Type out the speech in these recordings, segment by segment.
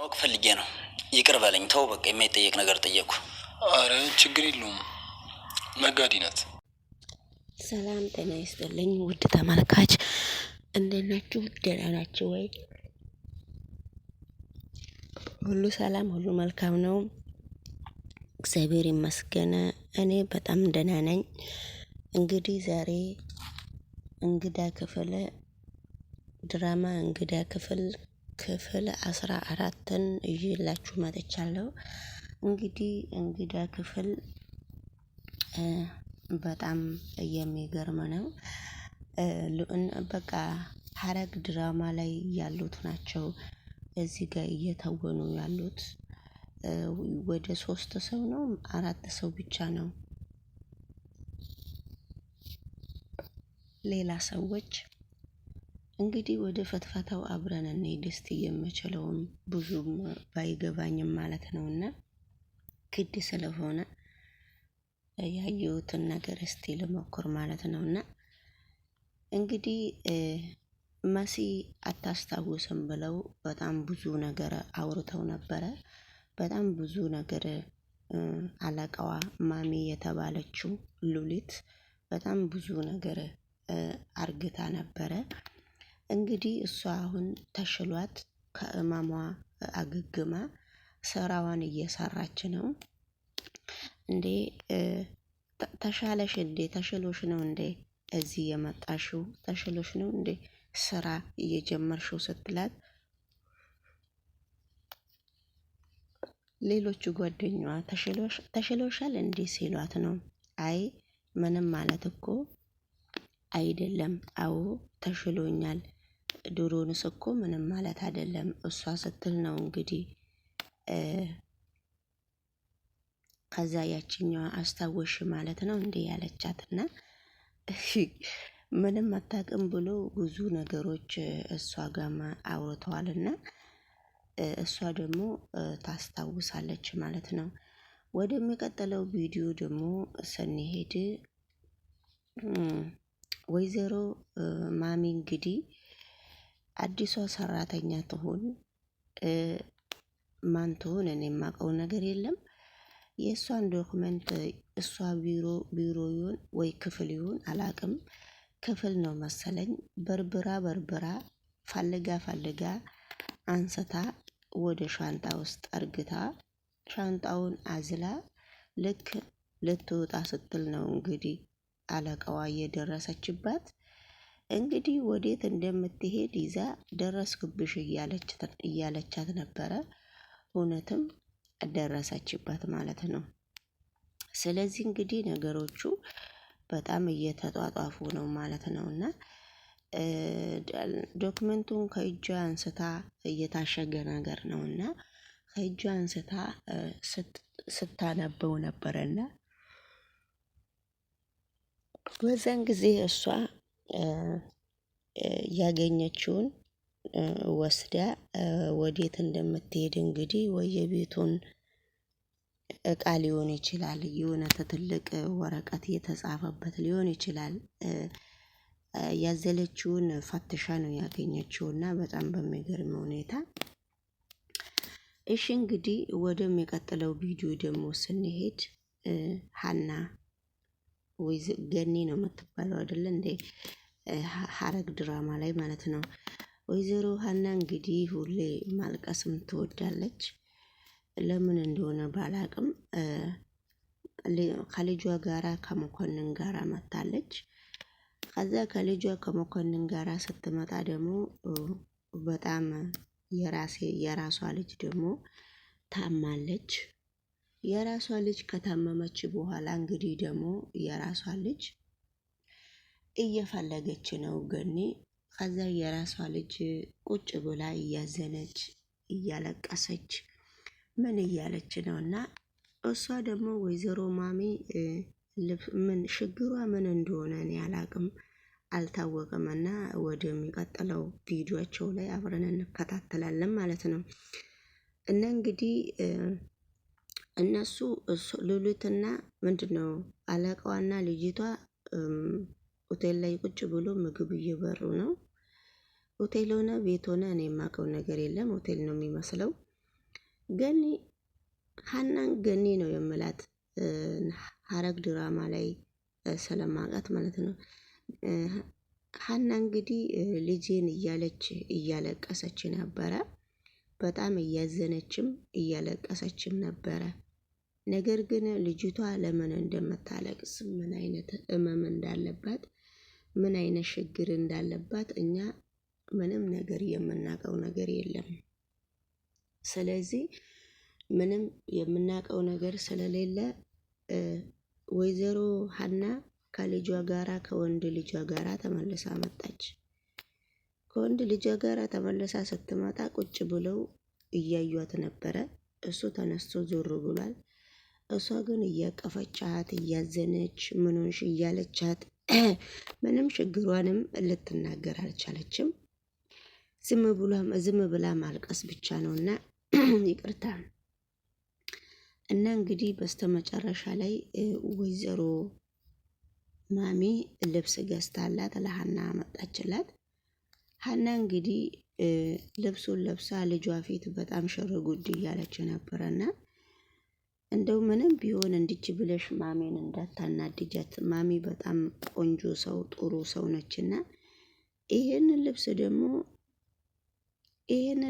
ማወቅ ፈልጌ ነው። ይቅር በለኝ። ተው በቃ የማይጠየቅ ነገር ጠየቅኩ። አረ ችግር የለውም። ነጋዴ ናት። ሰላም ጤና ይስጥልኝ ውድ ተመልካች፣ እንዴት ናችሁ? ደህና ናችሁ ወይ? ሁሉ ሰላም፣ ሁሉ መልካም ነው። እግዚአብሔር ይመስገን። እኔ በጣም ደህና ነኝ። እንግዲህ ዛሬ እንግዳ ክፍል ድራማ እንግዳ ክፍል 14ን ይዤላችሁ መጥቻለሁ። እንግዲህ እንግዳ ክፍል በጣም የሚገርም ነው። በቃ ሐረግ ድራማ ላይ ያሉት ናቸው እዚህ ጋር እየተወኑ ያሉት። ወደ 3 ሰው ነው 4 ሰው ብቻ ነው ሌላ ሰዎች። እንግዲህ ወደ ፈትፈታው አብረን እንሂድ እስቲ። የምችለውም ብዙም ባይገባኝም ማለት ነውና ግድ ስለሆነ ያየሁትን ነገር እስቲ ልሞክር ማለት ነውና እንግዲህ መሲ አታስታውስም ብለው በጣም ብዙ ነገር አውርተው ነበረ። በጣም ብዙ ነገር አለቃዋ ማሚ የተባለችው ሉሊት በጣም ብዙ ነገር አርግታ ነበረ። እንግዲህ እሷ አሁን ተሽሏት ከእማሟ አገግማ ስራዋን እየሰራች ነው። እንዴ ተሻለሽ እንዴ? ተሽሎሽ ነው እንዴ እዚህ የመጣሽው? ተሽሎሽ ነው እንዴ ስራ እየጀመርሽው ስትላት ሌሎቹ ጓደኛዋ ተሽሎሻል እንዴ ሲሏት ነው አይ ምንም ማለት እኮ አይደለም፣ አዎ ተሽሎኛል፣ ድሮንስ እኮ ምንም ማለት አይደለም እሷ ስትል ነው እንግዲህ ከዛ ያችኛዋ አስታወሽ ማለት ነው እንዴ ያለቻትና ምንም አታውቅም ብሎ ብዙ ነገሮች እሷ ጋር አውርተዋልና እሷ ደግሞ ታስታውሳለች ማለት ነው። ወደሚቀጥለው ቪዲዮ ደግሞ ስንሄድ ወይዘሮ ማሚ እንግዲህ አዲሷ ሰራተኛ ትሆን ማን ትሆን እኔ የማውቀው ነገር የለም። የእሷን ዶክመንት እሷ ቢሮ ይሁን ወይ ክፍል ይሁን አላቅም፣ ክፍል ነው መሰለኝ። በርብራ ፈልጋ አንስታ ወደ ሻንጣ ውስጥ አርግታ ሻንጣውን አዝላ ልክ ልትወጣ ስትል ነው እንግዲህ አለቃዋ እየደረሰችባት። እንግዲህ ወዴት እንደምትሄድ ይዛ ደረስኩብሽ እያለቻት ነበረ። እውነትም ደረሰችበት ማለት ነው። ስለዚህ እንግዲህ ነገሮቹ በጣም እየተጧጧፉ ነው ማለት ነውና ዶክመንቱን ከእጇ አንስታ እየታሸገ ነገር ነውና ከእጇ አንስታ ስታነበው ነበረና በዛን ጊዜ እሷ ያገኘችውን ወስዳ ወዴት እንደምትሄድ እንግዲህ ወየቤቱን እቃ ሊሆን ይችላል፣ የሆነ ትልቅ ወረቀት የተጻፈበት ሊሆን ይችላል። ያዘለችውን ፈትሻ ነው ያገኘችውና በጣም በሚገርም ሁኔታ። እሺ እንግዲህ ወደሚቀጥለው ቪዲዮ ደግሞ ስንሄድ ሀና ወይስ ገኒ ነው የምትባለው አይደለ እንዴ? ሐረግ ድራማ ላይ ማለት ነው። ወይዘሮ ሀና እንግዲህ ሁሌ ማልቀስም ትወዳለች። ለምን እንደሆነ ባላቅም ከልጇ ጋራ ከመኮንን ጋራ መታለች። ከዛ ከልጇ ከመኮንን ጋራ ስትመጣ ደግሞ በጣም የራሷ ልጅ ደግሞ ታማለች። የራሷ ልጅ ከታመመች በኋላ እንግዲህ ደግሞ የራሷ ልጅ እየፈለገች ነው ገኒ። ከዛ የራሷ ልጅ ቁጭ ብላ እያዘነች እያለቀሰች ምን እያለች ነውና እሷ ደግሞ ወይዘሮ ማሚ ምን ችግሯ ምን እንደሆነ እኔ አላቅም አልታወቀምና ወደሚቀጥለው ቪዲዮአቸው ላይ አብረን እንከታተላለን ማለት ነው። እና እንግዲህ እነሱ ሉሊትና ምንድነው አለቃዋና ልጅቷ ሆቴል ላይ ቁጭ ብሎ ምግብ እየበሩ ነው። ሆቴል ሆነ ቤት ሆነ እኔ የማውቀው ነገር የለም፣ ሆቴል ነው የሚመስለው። ገኒ ሀናን ገኒ ነው የምላት ሀረግ ድራማ ላይ ስለማውቃት ማለት ነው። ሀና እንግዲህ ልጄን እያለች እያለቀሰች ነበረ። በጣም እያዘነችም እያለቀሰችም ነበረ። ነገር ግን ልጅቷ ለምን እንደምታለቅስ ምን አይነት ህመም እንዳለባት ምን አይነት ችግር እንዳለባት እኛ ምንም ነገር የምናውቀው ነገር የለም። ስለዚህ ምንም የምናውቀው ነገር ስለሌለ ወይዘሮ ሀና ከልጇ ጋራ ከወንድ ልጇ ጋራ ተመልሳ መጣች። ከወንድ ልጇ ጋራ ተመልሳ ስትመጣ ቁጭ ብለው እያዩት ነበረ። እሱ ተነስቶ ዞር ብሏል። እሷ ግን እያቀፈቻት እያዘነች ምን ሆንሽ እያለቻት ምንም ችግሯንም ልትናገር አልቻለችም። ዝም ብላ ማልቀስ ብቻ ነውና ይቅርታ። እና እንግዲህ በስተመጨረሻ ላይ ወይዘሮ ማሚ ልብስ ገዝታላት ለሀና መጣችላት። ሀና እንግዲህ ልብሱን ለብሳ ልጇ ፊት በጣም ሽር ጉድ እያለች ነበረና እንደው ምንም ቢሆን እንድች ብለሽ ማሜን እንዳታናድጃት፣ ማሚ በጣም ቆንጆ ሰው ጥሩ ሰው ነችና ይሄንን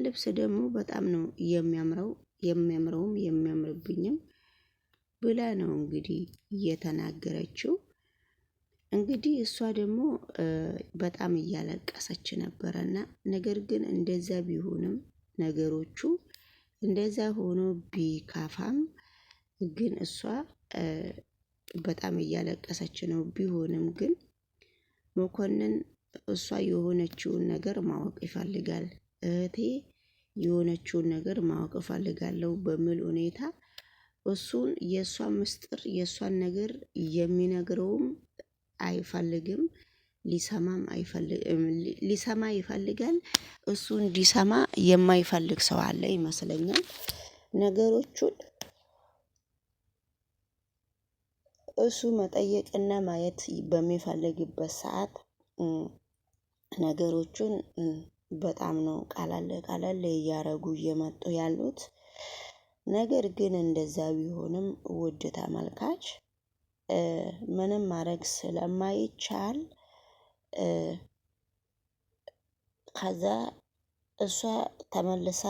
ልብስ ደግሞ በጣም ነው የሚያምረውም የሚያምርብኝም ብላ ነው እንግዲህ እየተናገረችው። እንግዲህ እሷ ደግሞ በጣም እያለቀሰች ነበረና ነገር ግን እንደዛ ቢሆንም ነገሮቹ እንደዛ ሆኖ ቢካፋም ግን እሷ በጣም እያለቀሰች ነው። ቢሆንም ግን መኮንን እሷ የሆነችውን ነገር ማወቅ ይፈልጋል። እህቴ የሆነችውን ነገር ማወቅ እፈልጋለሁ በሚል ሁኔታ እሱን የእሷን ምስጢር የእሷን ነገር የሚነግረውም አይፈልግም። ሊሰማ ይፈልጋል። እሱ እንዲሰማ የማይፈልግ ሰው አለ ይመስለኛል። ነገሮቹን እሱ መጠየቅና ማየት በሚፈልግበት ሰዓት ነገሮቹን በጣም ነው ቃላል እያረጉ እየመጡ ያሉት። ነገር ግን እንደዛ ቢሆንም ውድ ተመልካች ምንም ማድረግ ስለማይቻል ከዛ እሷ ተመልሳ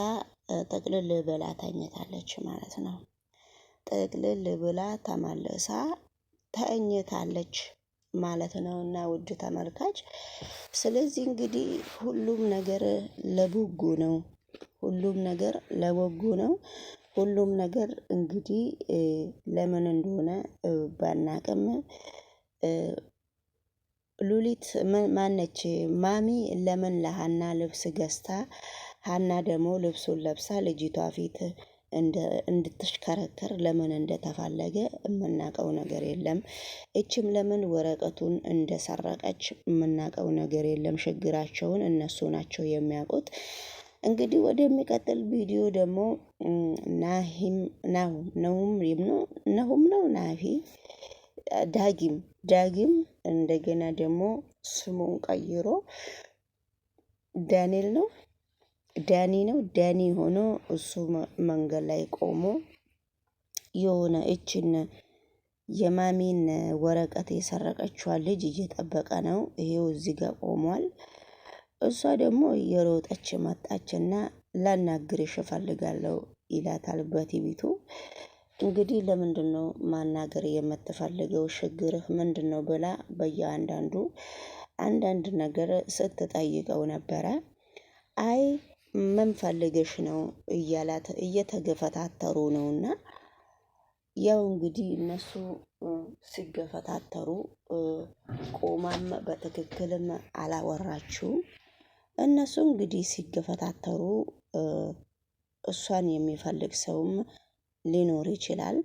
ጥቅልል ብላ ተኝታለች ማለት ነው። ጥቅልል ብላ ተመልሳ ተኝታለች ማለት ነውና ውድ ተመልካች፣ ስለዚህ እንግዲህ ሁሉም ነገር ለበጎ ነው። ሁሉም ነገር እንግዲህ ለምን እንደሆነ ባናቅም ሉሊት ማነች ማሚ ለምን ለሀና ልብስ ገዝታ ሀና ደግሞ ልብሱን ለብሳ ልጅቷ ፊት እንድትሽከረከር ለምን እንደተፈለገ የምናውቀው ነገር የለም። እችም ለምን ወረቀቱን እንደሰረቀች የምናውቀው ነገር የለም። ችግራቸውን እነሱ ናቸው የሚያውቁት። እንግዲህ ወደሚቀጥል ቪዲዮ ደግሞ ናሁም ነው ናሂ ዳጊም እንደገና ደግሞ ስሙን ቀይሮ ዳኒ ሆኖ እሱ መንገድ ላይ ቆሞ የሆነ እችን የማሚን ወረቀት የሰረቀችዋን ልጅ እየጠበቀ ነው። ይሄው እዚህ ጋር ቆሟል። እሷ ደግሞ የሮጠች መጣችና ላናግርሽ እፈልጋለሁ ይላታል በቲቪቱ። እንግዲህ ለምንድነው ማናገር የምትፈልገው ችግርህ ምንድነው ብላ አንዳንድ ነገር ስትጠይቀው ነበረ። አይ ምን ፈልገሽ ነው እያላት እየተገፈታተሩ ነውና ያው እንግዲህ እነሱ ሲገፈታተሩ ቆማም በትክክልም አላወራችውም። እነሱ እንግዲህ ሲገፈታተሩ እሷን የሚፈልግ ሰውም ሊኖር ይችላል፣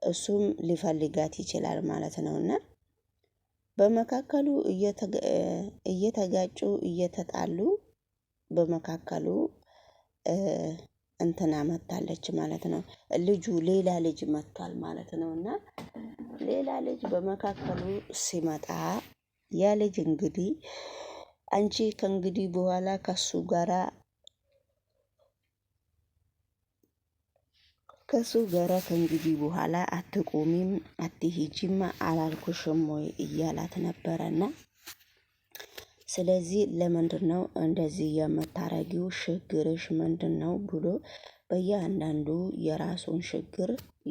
እሱም ሊፈልጋት ይችላል ማለት ነውና በመካከሉ እየተጋጩ እየተጣሉ በመካከሉ እንትና መታለች ማለት ነው። ሌላ ልጅ መጥቷል ማለት ነውና ሌላ ልጅ በመካከሉ ሲመጣ ያ ልጅ እንግዲህ አንቺ ከእንግዲህ በኋላ ከሱ ጋራ ከሱ ጋራ ከእንግዲህ በኋላ አትቆሚም አትሄጂም አላልኩሽም ወይ እያላት ነበረና ስለዚህ ለምንድን ነው እንደዚህ የምታረጊው? ችግርሽ ምንድን ነው ብሎ በእያንዳንዱ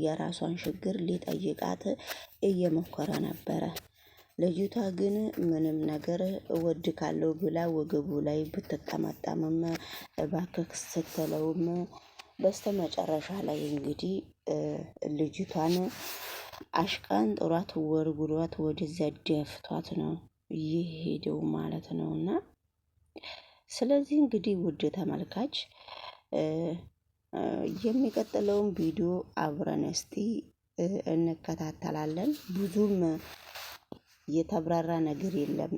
የራሷን ችግር ሊጠይቃት እየሞከረ ነበረ። ልጅቷ ግን ምንም ነገር እወድካለሁ ብላ ወገቡ ላይ ብትጠመጠምም እባክህ ስትለውም በስተመጨረሻ ላይ እንግዲህ ልጅቷን አሽቃን ጥሯት ወርውሯት ወደዚያ ደፍቷት ነው የሄደው ማለት ነውና ስለዚህ እንግዲህ ውድ ተመልካች የሚቀጥለውን ቪዲዮ አብረን እስቲ እንከታተላለን። ብዙም የተብራራ ነገር የለም።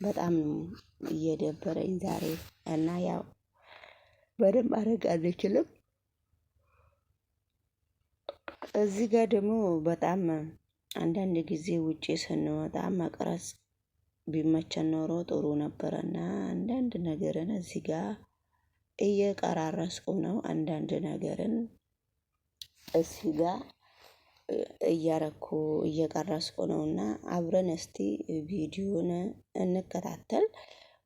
በጣም እየደበረኝ ዛሬ እና ያው በደንብ አረግ አልችልም። እዚህ ጋር ደግሞ በጣም አንዳንድ ጊዜ ውጪ ስንወጣ መቅረጽ ቢመቸን ኖሮ ጥሩ ነበረና አንዳንድ ነገርን እዚህ ጋር እየቀራረስኩ ነው። አንዳንድ ነገርን እዚህ ጋር እየቀረስኩ ነውና አብረን እስቲ ቪዲዮን እንከታተል።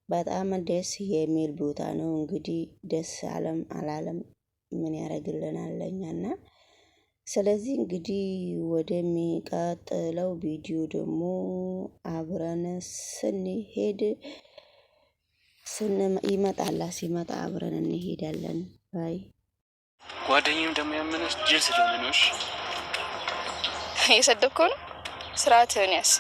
በጣም ደስ የሚል ቦታ ነው። እንግዲህ ደስ አለም አላለም ምን ያደርግልናል ለኛና ስለዚህ እንግዲህ ወደሚቀጥለው ቪዲዮ ደግሞ አብረን ስንሄድ ሲመጣ አብረን እንሄዳለን። ባይ ጓደኛዬም ደግሞ ያመነች ጅል ስለሆነሽ እየሰደብከው ነው። ስርዓትህን ያዝ።